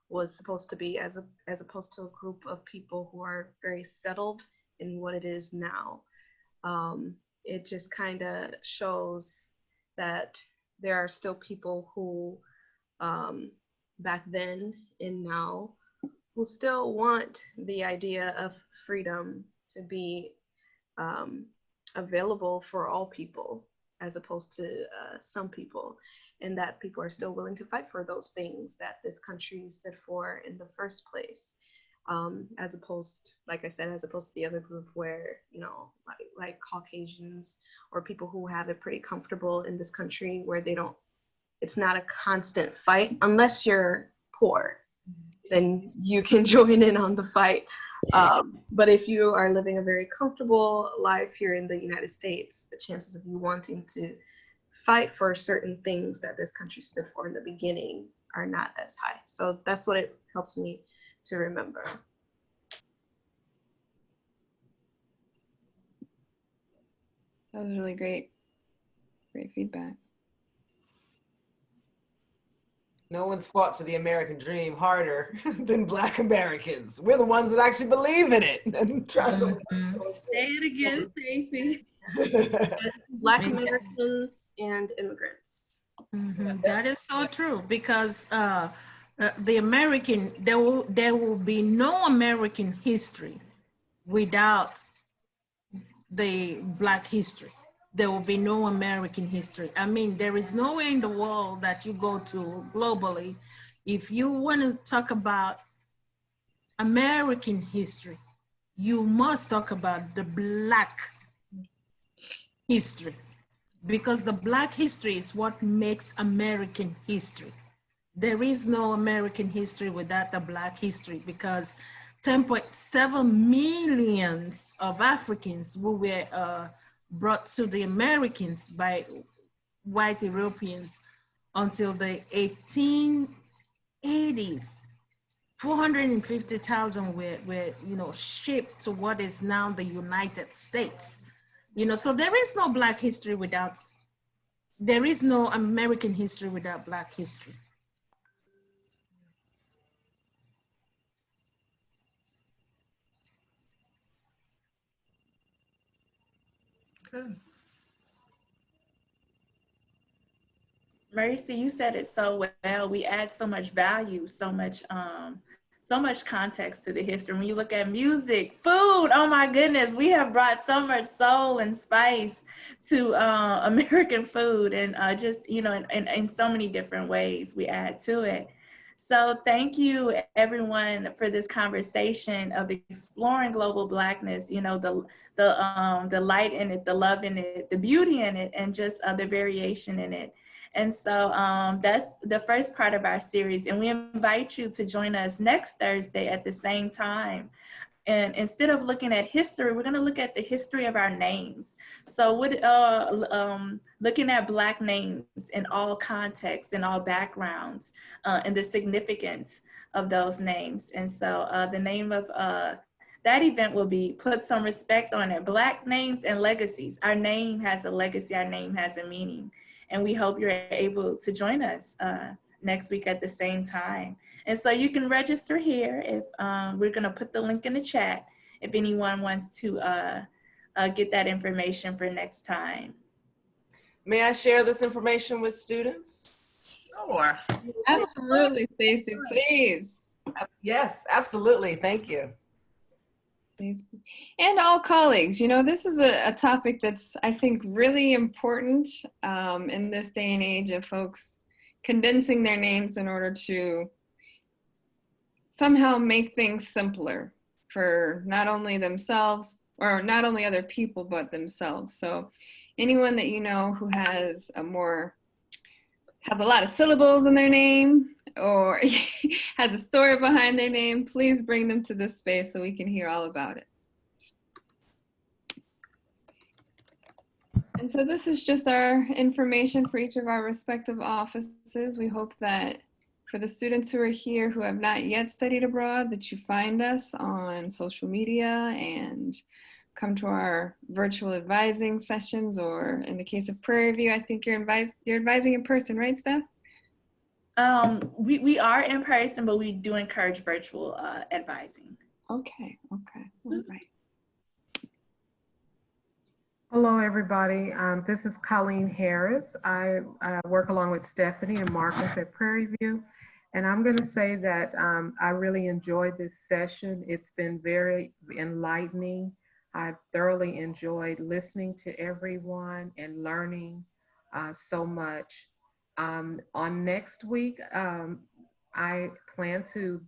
was supposed to be, as opposed to a group of people who are very settled in what it is now. It just kind of shows that there are still people who back then and now who still want the idea of freedom to be available for all people, as opposed to some people, and that people are still willing to fight for those things that this country stood for in the first place. As opposed, like I said, as opposed to the other group where, you know, like Caucasians or people who have it pretty comfortable in this country, where they don't, it's not a constant fight unless you're poor, then you can join in on the fight. But if you are living a very comfortable life here in the United States, the chances of you wanting to fight for certain things that this country stood for in the beginning are not as high. So that's what it helps me to remember. That was really great. Great feedback. No one's fought for the American dream harder than Black Americans. We're the ones that actually believe in it and try to. Say it again, Stacey. Black Americans and immigrants. That is so true, because the American, there will be no American history without the Black history. There will be no American history. I mean, there is nowhere in the world that you go to globally, if you want to talk about American history, you must talk about the Black history, because the Black history is what makes American history. There is no American history without the Black history, because 10.7 million of Africans who were brought to the Americans by white Europeans until the 1880s. 450,000 were shipped to what is now the United States. So there is no Black history without, there is no American history without Black history. Good. Mercy, you said it so well. We add so much value, so much context to the history. When you look at music, food, oh my goodness, we have brought so much soul and spice to American food, and just, in so many different ways we add to it. So thank you everyone for this conversation of exploring global Blackness, the light in it, the love in it, the beauty in it, and just the variation in it. And so that's the first part of our series. And we invite you to join us next Thursday at the same time. And instead of looking at history, we're going to look at the history of our names. So looking at Black names in all contexts, in all backgrounds, and the significance of those names. And so the name of that event will be Put Some Respect on It, Black Names and Legacies. Our name has a legacy, our name has a meaning. And we hope you're able to join us next week at the same time. And so you can register here if we're going to put the link in the chat if anyone wants to get that information for next time. May I share this information with students? Sure. Absolutely, Stacey, please. Yes, absolutely. Thank you. And all colleagues, you know, this is a topic that's, I think, really important in this day and age of folks condensing their names in order to somehow make things simpler for not only themselves, or not only other people, but themselves. So anyone that you know who has a lot of syllables in their name or has a story behind their name, please bring them to this space so we can hear all about it. And so this is just our information for each of our respective offices. We hope that for the students who are here who have not yet studied abroad, that you find us on social media and come to our virtual advising sessions, or in the case of Prairie View, I think you're advising in person, right, Steph? We are in person, but we do encourage virtual advising. Okay, all right. Hello, everybody. This is Colleen Harris. I work along with Stephanie and Marcus at Prairie View. And I'm going to say that I really enjoyed this session. It's been very enlightening. I've thoroughly enjoyed listening to everyone and learning so much. On next week, I plan to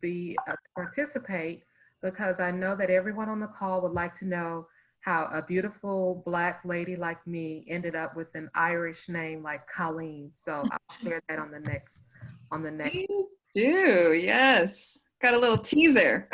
participate because I know that everyone on the call would like to know how a beautiful Black lady like me ended up with an Irish name like Colleen. So I'll share that on the next. Please do, yes. Got a little teaser.